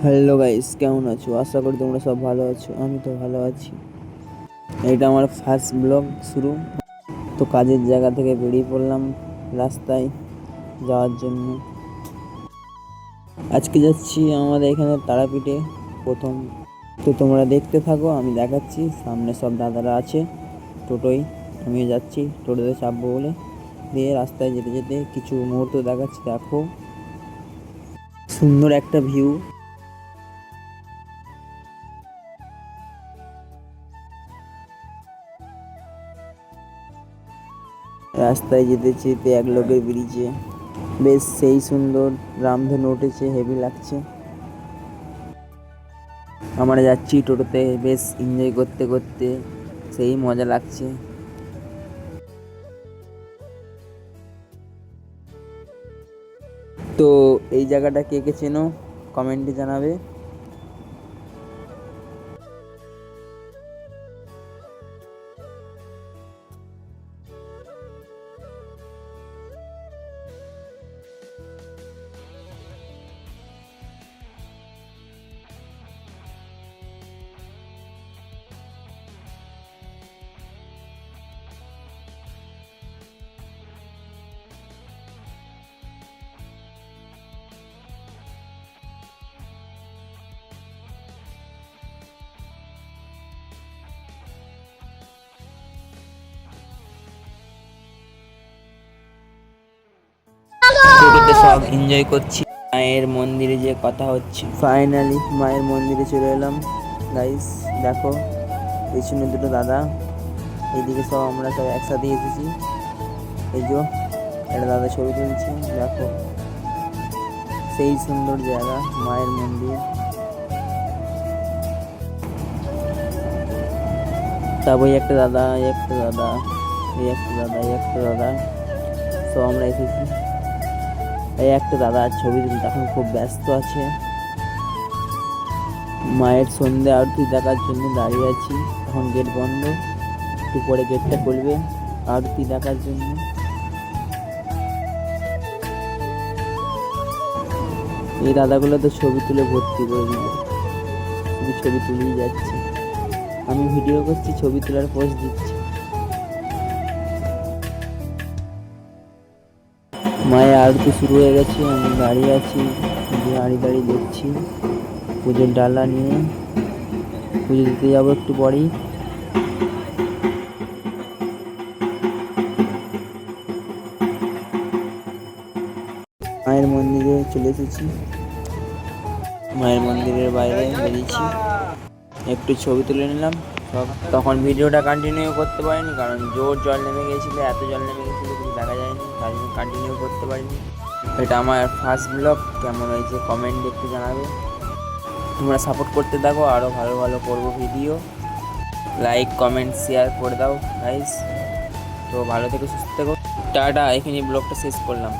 Hello guys, কেমন আছো? আশা করি তোমরা সব ভালো আছো। আমি তো ভালো আছি। এটা আমার ফার্স্ট ব্লগ শুরু। তো কাজের জায়গা থেকে বেরিয়ে পড়লাম রাস্তায় যাওয়ার জন্য। আজকে যাচ্ছি আমাদের এখানে তারাপীঠে প্রথম। তো তোমরা দেখতে থাকো, আমি দেখাচ্ছি। সামনে সব দাদারা আছে টোটোয়, আমিও যাচ্ছি টোটোতে চাপবো বলে। দিয়ে রাস্তায় যেতে যেতে কিছু মুহূর্ত দেখাচ্ছি। দেখো, সুন্দর একটা ভিউ। রাস্তায় যেতে যেতে এক লোকের ব্রিজে বেশ সেই সুন্দর রামধনু উঠেছে, হেভি লাগছে। আমরা যাচ্ছি টোটোতে, বেশ এনজয় করতে করতে, সেই মজা লাগছে। তো এই জায়গাটা কে কে চেনো কমেন্টে জানাবে। টোটোতে সব এনজয় করছি। মায়ের মন্দিরে যে কথা হচ্ছে, ফাইনালি মায়ের মন্দিরে চলে এলাম। গাইস দেখো, পেছনে দুটো দাদা, এইদিকে সব আমরা সব একসাথে এসেছি। এই যে একটা দাদা ছবি তুলছে, দেখো সেই সুন্দর জায়গা মায়ের মন্দির। তারপরে একটা দাদা, একটা দাদা, এই একটা দাদা, এই একটা দাদা, সব আমরা এসেছি। এই একটা দাদা ছবি তুলতে এখন খুব ব্যস্ত আছে। মায়ের সন্ধ্যে আরতি দেখার জন্য দাঁড়িয়ে আছি। এখন গেট বন্ধ, একটু পরে গেটটা খুলবে আরতি দেখার জন্য। এই দাদাগুলো তো ছবি তুলে ভর্তি করে দিল, শুধু ছবি তুলেই যাচ্ছে। আমি ভিডিও করছি, ছবি তোলার পোস্ট দিচ্ছি। মায়ের আরতি শুরু হয়ে গেছে, আমি দাঁড়িয়ে আছি, দাঁড়িয়ে দাঁড়িয়ে দেখছি। পুজোর ডালা নিয়ে পুজো দিতে যাবো একটু পরেই। মায়ের মন্দিরে চলে এসেছি, মায়ের মন্দিরের বাইরে বেরিয়েছি, একটু ছবি তুলে নিলাম সব। তখন ভিডিওটা কন্টিনিউ করতে পারিনি, কারণ জোর জল নেমে গিয়েছিলো, এত জল নেমে গেছিলো কিছু দেখা যায়নি, তাই জন্য কন্টিনিউ করতে পারিনি। এটা আমার ফার্স্ট ব্লগ, কেমন হয়েছে কমেন্ট একটু জানাবে। তোমরা সাপোর্ট করতে থাকো, আরও ভালো ভালো করবো ভিডিও। লাইক কমেন্ট শেয়ার করে দাও গাইস। তো ভালো থেকো, সুস্থ থেকো, টাটা। এখানে ব্লগটা শেষ করলাম।